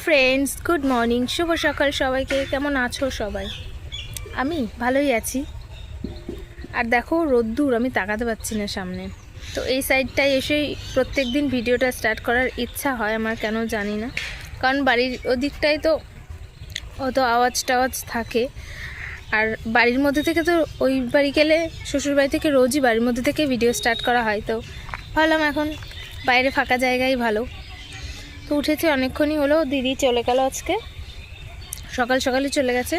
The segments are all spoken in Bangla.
ফ্রেন্ডস, গুড মর্নিং, শুভ সকাল সবাইকে। কেমন আছো সবাই? আমি ভালোই আছি। আর দেখো রোদ্দুর, আমি তাকাতে পারছি না সামনে। তো এই সাইডটায় এসেই প্রত্যেক দিন ভিডিওটা স্টার্ট করার ইচ্ছা হয় আমার, কেন জানি না। কারণ বাড়ির ওদিকটায় তো অত আওয়াজ টাওয়াজ থাকে, আর বাড়ির মধ্যে থেকে তো ওই বাড়ি গেলে শ্বশুরবাড়ি থেকে রোজই বাড়ির মধ্যে থেকে ভিডিও স্টার্ট করা হয়। তো ভাবলাম এখন বাইরে ফাঁকা জায়গায় ভালো। তো উঠেছি অনেকক্ষণই হলো, দিদি চলে গেল আজকে, সকাল সকালই চলে গেছে।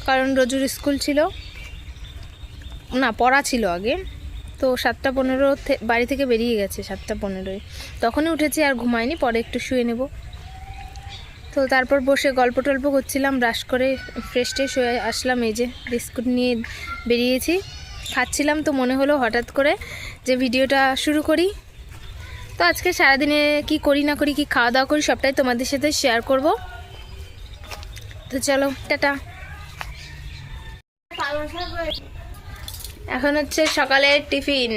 কারণ রোজুর স্কুল ছিল না, পড়া ছিল আগে। তো 7:15 বাড়ি থেকে বেরিয়ে গেছে, 7:15 তখনই উঠেছি, আর ঘুমায়নি, পরে একটু শুয়ে নেব। তো তারপর বসে গল্প টল্প করছিলাম, ব্রাশ করে ফ্রেশ ট্রেশ হয়ে আসলাম। এই যে বিস্কুট নিয়ে বেরিয়েছি, খাচ্ছিলাম। তো মনে হলো হঠাৎ করে যে ভিডিওটা শুরু করি। তো আজকে সারাদিনে কি করি না করি, কি খাওয়া দাওয়া করি, সবটাই তোমাদের সাথে শেয়ার করব। তো চলো, টাটা। এখন হচ্ছে সকালের টিফিন।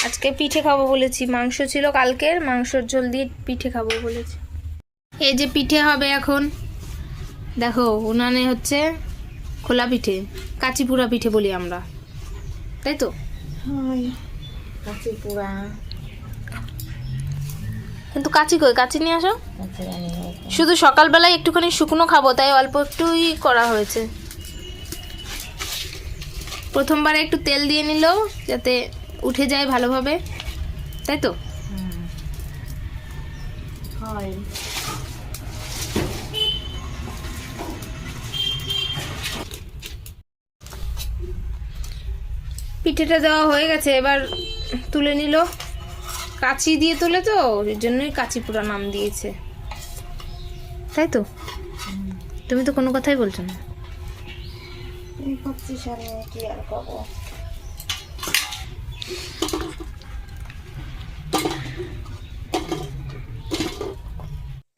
আজকে পিঠে খাবো বলেছি, মাংস ছিল কালকের, মাংসর ঝোল দিয়ে পিঠে খাবো বলেছি। এই যে পিঠে হবে এখন, দেখো উনানে হচ্ছে খোলা পিঠে, কাঁচিপুরা পিঠে বলি আমরা, তাই তো? কাঁচিপুরা। কিন্তু কাঁচি কই, কাঁচি নিয়ে আসো। শুধু সকালবেলায় একটুখানি শুকনো খাবো, তাই অল্প একটুই করা হয়েছে। প্রথমবারে একটু তেল দিয়ে নিল যাতে উঠে যায় ভালোভাবে, তাই তো? হয়। পিঠেটা দেওয়া হয়ে গেছে, এবার তুলে নিল। কাঁচি দিয়ে তোলে তো, এর জন্যই কাঁচিপুরা নাম দিয়েছে, তাই তো? তুমি তো কোনো কথাই বলছো না। কি আর করবো।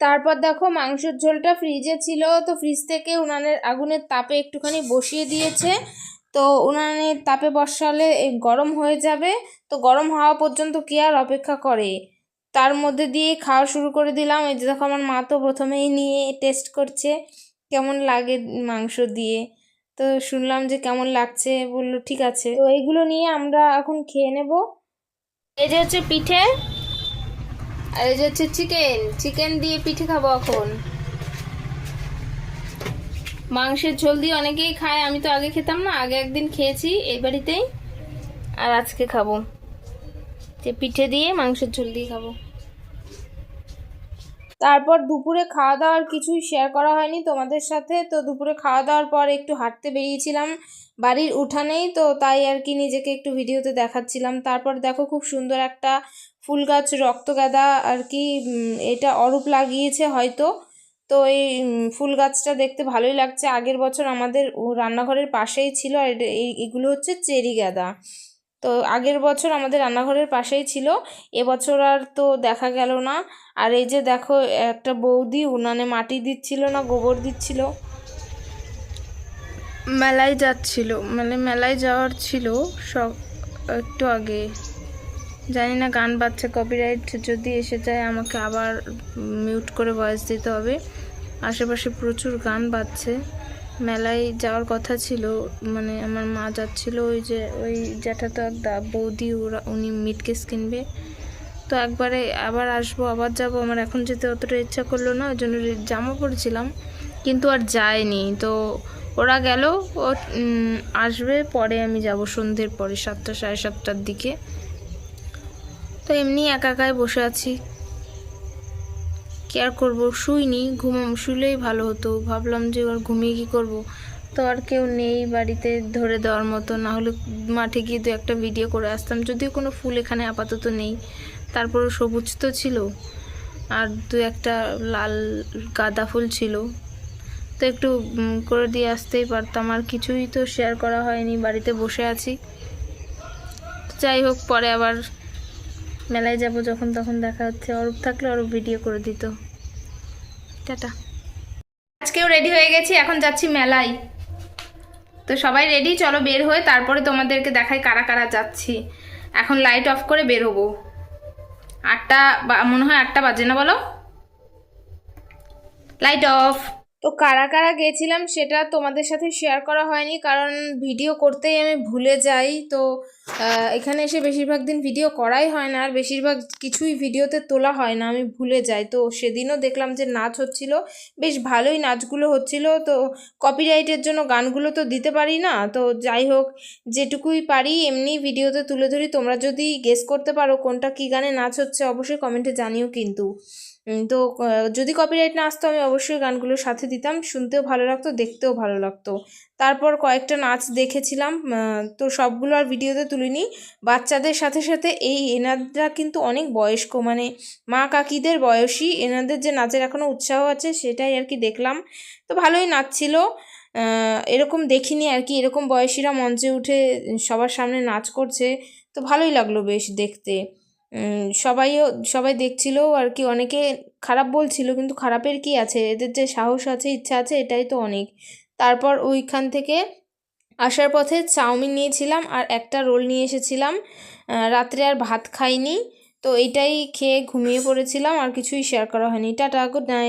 তারপর দেখো মাংসের ঝোলটা ফ্রিজে ছিল, তো ফ্রিজ থেকে উনানের আগুনের তাপে একটুখানি বসিয়ে দিয়েছে। তো উনানের তাপে বসালে গরম হয়ে যাবে, তো গরম হওয়া পর্যন্ত কি আর অপেক্ষা করে, তার মধ্যে দিয়ে খাওয়া শুরু করে দিলাম। এই যে দেখো আমার মা তো প্রথমেই নিয়ে টেস্ট করছে কেমন লাগে মাংস দিয়ে। তো শুনলাম যে কেমন লাগছে, বললো ঠিক আছে। তো এইগুলো নিয়ে আমরা এখন খেয়ে নেব। এই যে হচ্ছে পিঠে, আর এই যে হচ্ছে চিকেন, চিকেন দিয়ে পিঠে খাবো এখন। মাংসের ঝোল দিয়ে অনেকেই খায়, আমি তো আগে খেতাম না, আগে একদিন খেয়েছি এই বাড়িতেই, আর আজকে খাবো যে পিঠে দিয়ে মাংসের ঝোল দিয়ে খাবো। তারপর দুপুরে খাওয়া দাওয়ার কিছুই শেয়ার করা হয়নি তোমাদের সাথে। তো দুপুরে খাওয়া দাওয়ার পর একটু হাঁটতে বেরিয়েছিলাম বাড়ির উঠানেই, তো তাই আর কি নিজেকে একটু ভিডিওতে দেখাচ্ছিলাম। তারপর দেখো খুব সুন্দর একটা ফুল গাছ, রক্তগাঁদা আর কি, এটা অরূপ লাগিয়েছে হয়তো। তো এই ফুল গাছটা দেখতে ভালোই লাগছে। আগের বছর আমাদের রান্নাঘরের পাশেই ছিল, আর এগুলো হচ্ছে চেরি গাঁদা। তো আগের বছর আমাদের রান্নাঘরের পাশেই ছিল, এবছর আর তো দেখা গেল না। আর এই যে দেখো একটা বৌদি উনানে মাটি দিচ্ছিল না গোবর দিচ্ছিল, মেলায় যাচ্ছিল, মানে মেলায় যাওয়ার ছিল সব একটু আগে। জানি না গান বাজছে, কপিরাইট যদি এসে যায় আমাকে আবার মিউট করে ভয়েস দিতে হবে। আশেপাশে প্রচুর গান বাজছে। মেলায় যাওয়ার কথা ছিল, মানে আমার মা যাচ্ছিল, ওই যে ওই জ্যাঠাতো বৌদি, উনি মিট কেস কিনবে। তো একবারে আবার আসবো, আবার যাব, আমার এখন যেতে অতটা ইচ্ছা করলো না, ওই জন্য জামা পড়েছিলাম কিন্তু আর যায়নি। তো ওরা গেল, ও আসবে পরে, আমি যাব সন্ধ্যের পরে 7টা 7:30টার দিকে। তো এমনি একা একাই বসে আছি, কি আর করবো, শুইনি, শুলেই ভালো হতো। ভাবলাম যে আর ঘুমিয়ে কি করব, তো আর কেউ নেই বাড়িতে ধরে দেওয়ার মতো, না হলে মাঠে গিয়ে 2-একটা ভিডিও করে আসতাম। যদিও কোনো ফুল এখানে আপাতত নেই, তারপরও সবুজ তো ছিল, আর 2-একটা লাল গাঁদা ফুল ছিল, তো একটু করে দিয়ে আসতেই পারতাম। আর কিছুই তো শেয়ার করা হয়নি, বাড়িতে বসে আছি। যাই হোক, পরে আবার মেলায় যাব যখন তখন দেখা হচ্ছে। অরূপ থাকলে অরূপ ভিডিও করে দিত। টাটা। আজকেও রেডি হয়ে গেছি, এখন যাচ্ছি মেলায়। তো সবাই রেডি, চলো বের হয়ে তারপরে তোমাদেরকে দেখাই কারা কারা যাচ্ছি। এখন লাইট অফ করে বের হবো। 8টা মনে হয় 8টা বাজে না, বলো? Light off. তো কারা কারা গেছিলাম সেটা তোমাদের সাথে শেয়ার করা হয়নি, কারণ ভিডিও করতেই আমি ভুলে যাই। তো এখানে এসে বেশিরভাগ দিন ভিডিও করাই হয় না, আর বেশিরভাগ কিছুই ভিডিওতে তোলা হয় না, আমি ভুলে যাই। তো সেদিনও দেখলাম যে নাচ হচ্ছিল, বেশ ভালোই নাচগুলো হচ্ছিল। তো কপিরাইটের জন্য গানগুলো তো দিতে পারি না, তো যাই হোক যেটুকুই পারি এমনি ভিডিওতে তুলে ধরি। তোমরা যদি গেস করতে পারো কোনটা কী গানে নাচ হচ্ছে অবশ্যই কমেন্টে জানিও কিন্তু। তো যদি কপিরাইট না আসতো আমি অবশ্যই গানগুলোর সাথে দিতাম, শুনতেও ভালো লাগতো, দেখতেও ভালো লাগতো। তারপর কয়েকটা নাচ দেখেছিলাম, তো সবগুলো আর ভিডিওতে তুলিনি। বাচ্চাদের সাথে সাথে এনারা কিন্তু অনেক বয়স্ক, মানে মা কাকিদের বয়সী, এনাদের যে নাচের এখনও উৎসাহ আছে সেটাই আর কি দেখলাম। তো ভালোই নাচছিল, এরকম দেখিনি আর কি, এরকম বয়সীরা মঞ্চে উঠে সবার সামনে নাচ করছে, তো ভালোই লাগলো বেশ দেখতে। সবাই দেখছিল আর কি, অনেকে খারাপ বলছিল, কিন্তু খারাপের কি আছে, এদের যে সাহস আছে ইচ্ছা আছে এটাই তো অনেক। তারপর ওইখান থেকে আসার পথে চাউমিন নিয়েছিলাম আর একটা রোল নিয়ে এসেছিলাম, রাত্রে আর ভাত খাইনি। তো এইটাই খেয়ে ঘুমিয়ে পড়েছিলাম, আর কিছুই শেয়ার করা হয়নি। Tata, good night.